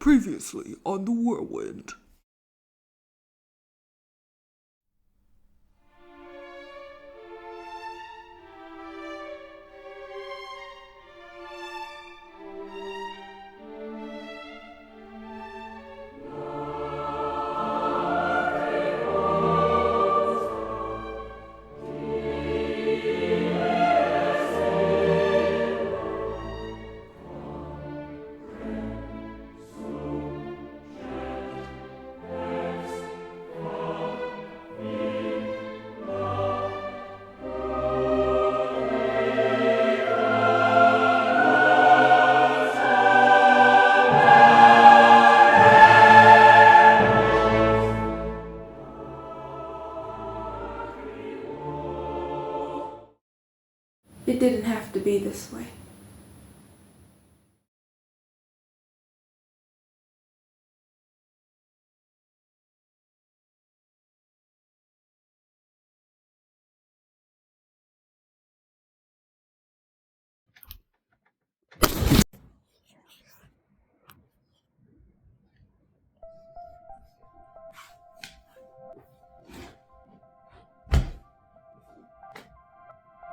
Previously on the Whirlwind. It didn't have to be this way.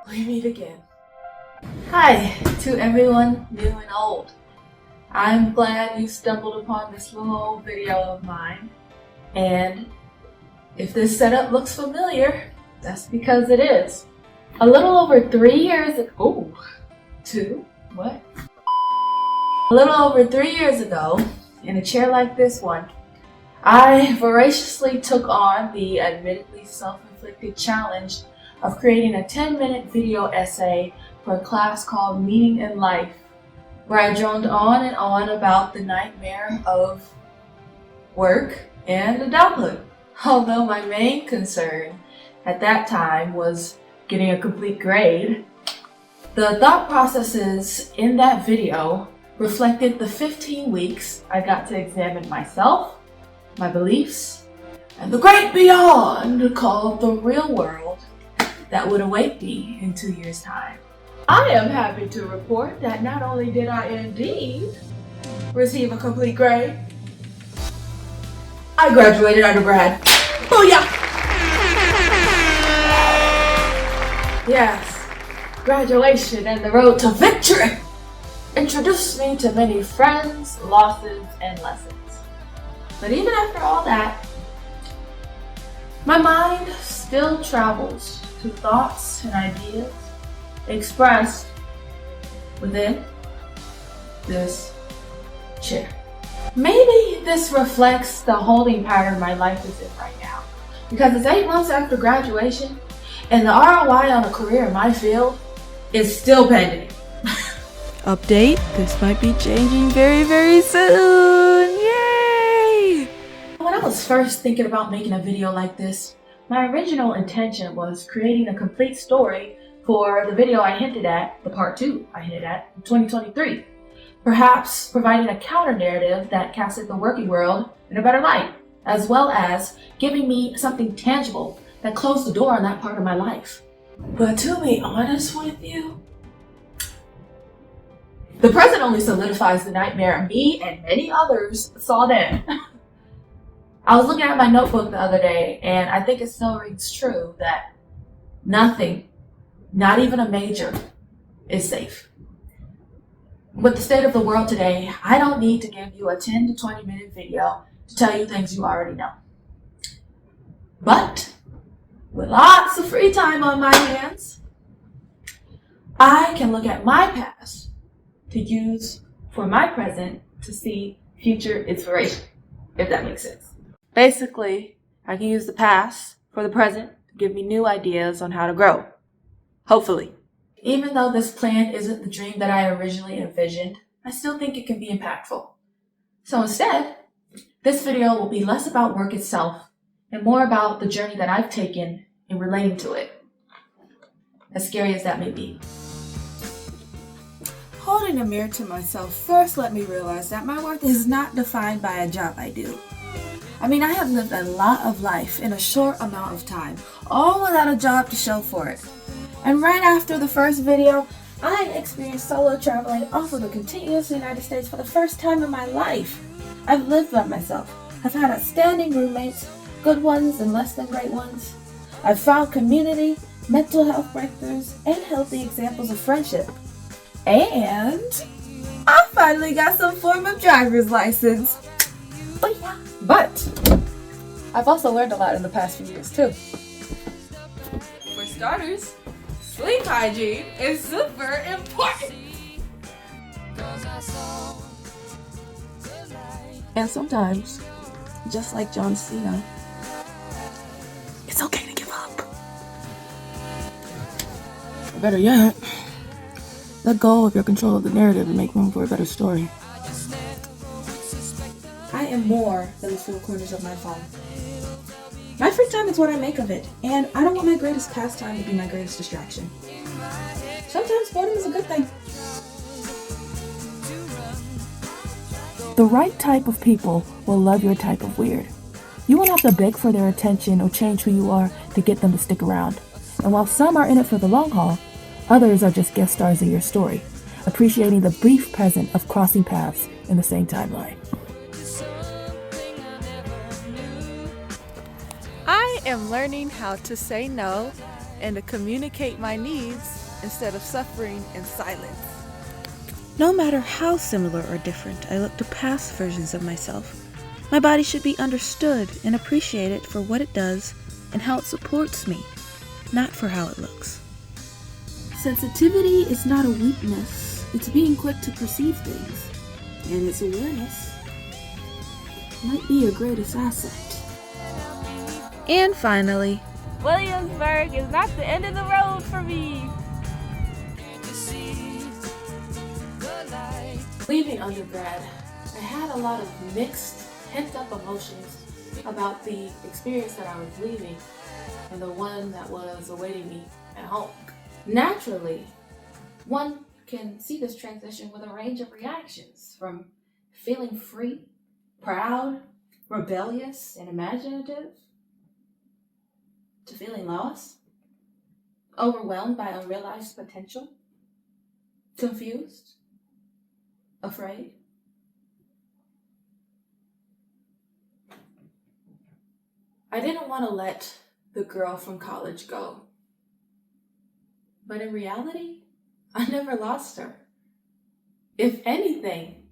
We meet again. Hi to everyone new and old. I'm glad you stumbled upon this little old video of mine. And if this setup looks familiar, that's because it is. A little over 3 years ago, A little over 3 years ago, in a chair like this one, I voraciously took on the admittedly self-inflicted challenge of creating a 10-minute video essay for a class called Meaning in Life, where I droned on and on about the nightmare of work and adulthood. Although my main concern at that time was getting a complete grade, the thought processes in that video reflected the 15 weeks I got to examine myself, my beliefs, and the great beyond called the real world that would await me in 2 years' time. I am happy to report that not only did I indeed receive a complete grade, I graduated undergrad. Booyah! Yes, graduation and the road to victory introduced me to many friends, losses, and lessons. But even after all that, my mind still travels to thoughts and ideas expressed within this chair. Maybe this reflects the holding pattern my life is in right now, because it's 8 months after graduation and the ROI on a career in my field is still pending. Update, this might be changing very, very soon. Yay! When I was first thinking about making a video like this, my original intention was creating a complete story for the video I hinted at, the part 2 I hinted at, in 2023. Perhaps providing a counter narrative that casted the working world in a better light, as well as giving me something tangible that closed the door on that part of my life. But to be honest with you, the present only solidifies the nightmare me and many others saw then. I was looking at my notebook the other day, and I think it still rings true that nothing, not even a major, is safe. With the state of the world today, I don't need to give you a 10 to 20 minute video to tell you things you already know. But with lots of free time on my hands, I can look at my past to use for my present to see future inspiration, if that makes sense. Basically, I can use the past for the present to give me new ideas on how to grow. Hopefully. Even though this plan isn't the dream that I originally envisioned, I still think it can be impactful. So instead, this video will be less about work itself and more about the journey that I've taken in relating to it. As scary as that may be. Holding a mirror to myself first let me realize that my worth is not defined by a job I do. I mean, I have lived a lot of life in a short amount of time, all without a job to show for it. And right after the first video, I experienced solo traveling off of the continuous United States for the first time in my life. I've lived by myself. I've had outstanding roommates, good ones and less than great ones. I've found community, mental health breakthroughs, and healthy examples of friendship. And I finally got some form of driver's license. Oh yeah. But I've also learned a lot in the past few years too. For starters, sleep hygiene is super important. And sometimes, just like John Cena, it's okay to give up. Or better yet, let go of your control of the narrative and make room for a better story. I am more than the four corners of my phone. My free time is what I make of it, and I don't want my greatest pastime to be my greatest distraction. Sometimes boredom is a good thing. The right type of people will love your type of weird. You won't have to beg for their attention or change who you are to get them to stick around. And while some are in it for the long haul, others are just guest stars in your story, appreciating the brief present of crossing paths in the same timeline. I am learning how to say no and to communicate my needs instead of suffering in silence. No matter how similar or different I look to past versions of myself, my body should be understood and appreciated for what it does and how it supports me, not for how it looks. Sensitivity is not a weakness, it's being quick to perceive things, and its awareness might be your greatest asset. And finally, Williamsburg is not the end of the road for me. Leaving undergrad, I had a lot of mixed, pent-up emotions about the experience that I was leaving and the one that was awaiting me at home. Naturally, one can see this transition with a range of reactions, from feeling free, proud, rebellious, and imaginative, to feeling lost, overwhelmed by unrealized potential, confused, afraid. I didn't want to let the girl from college go. But in reality, I never lost her. If anything,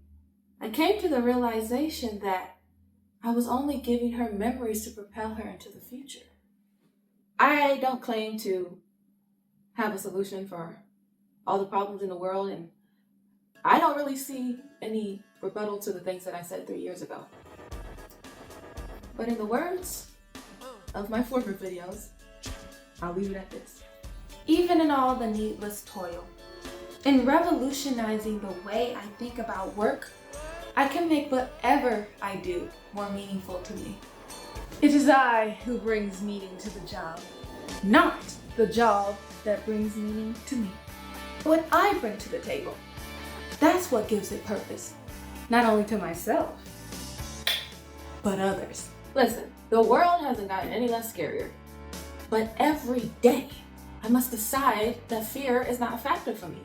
I came to the realization that I was only giving her memories to propel her into the future. I don't claim to have a solution for all the problems in the world, and I don't really see any rebuttal to the things that I said 3 years ago. But in the words of my former videos, I'll leave it at this. Even in all the needless toil, in revolutionizing the way I think about work, I can make whatever I do more meaningful to me. It is I who brings meaning to the job, not the job that brings meaning to me. What I bring to the table, that's what gives it purpose, not only to myself, but others. Listen, the world hasn't gotten any less scarier, but every day I must decide that fear is not a factor for me.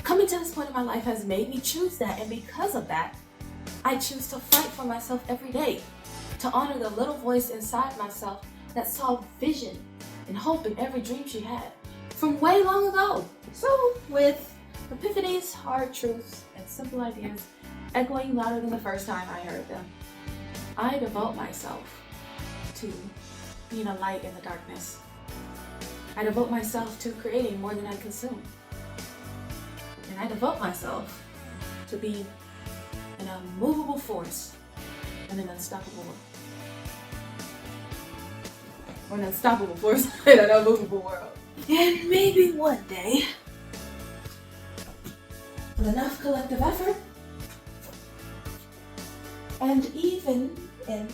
Coming to this point in my life has made me choose that, and because of that, I choose to fight for myself every day, to honor the little voice inside myself that saw vision and hope in every dream she had from way long ago. So, with epiphanies, hard truths, and simple ideas echoing louder than the first time I heard them, I devote myself to being a light in the darkness. I devote myself to creating more than I consume. And I devote myself to being an unmovable force in an unstoppable world. Or an unstoppable force in an unmovable world. And maybe one day, with enough collective effort, and even in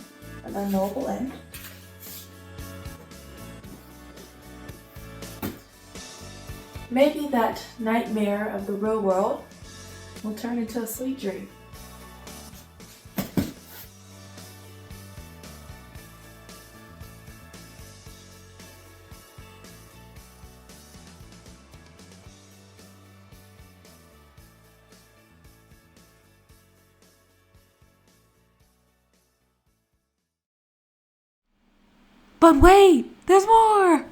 an unknowable end, maybe that nightmare of the real world will turn into a sweet dream. But wait, there's more!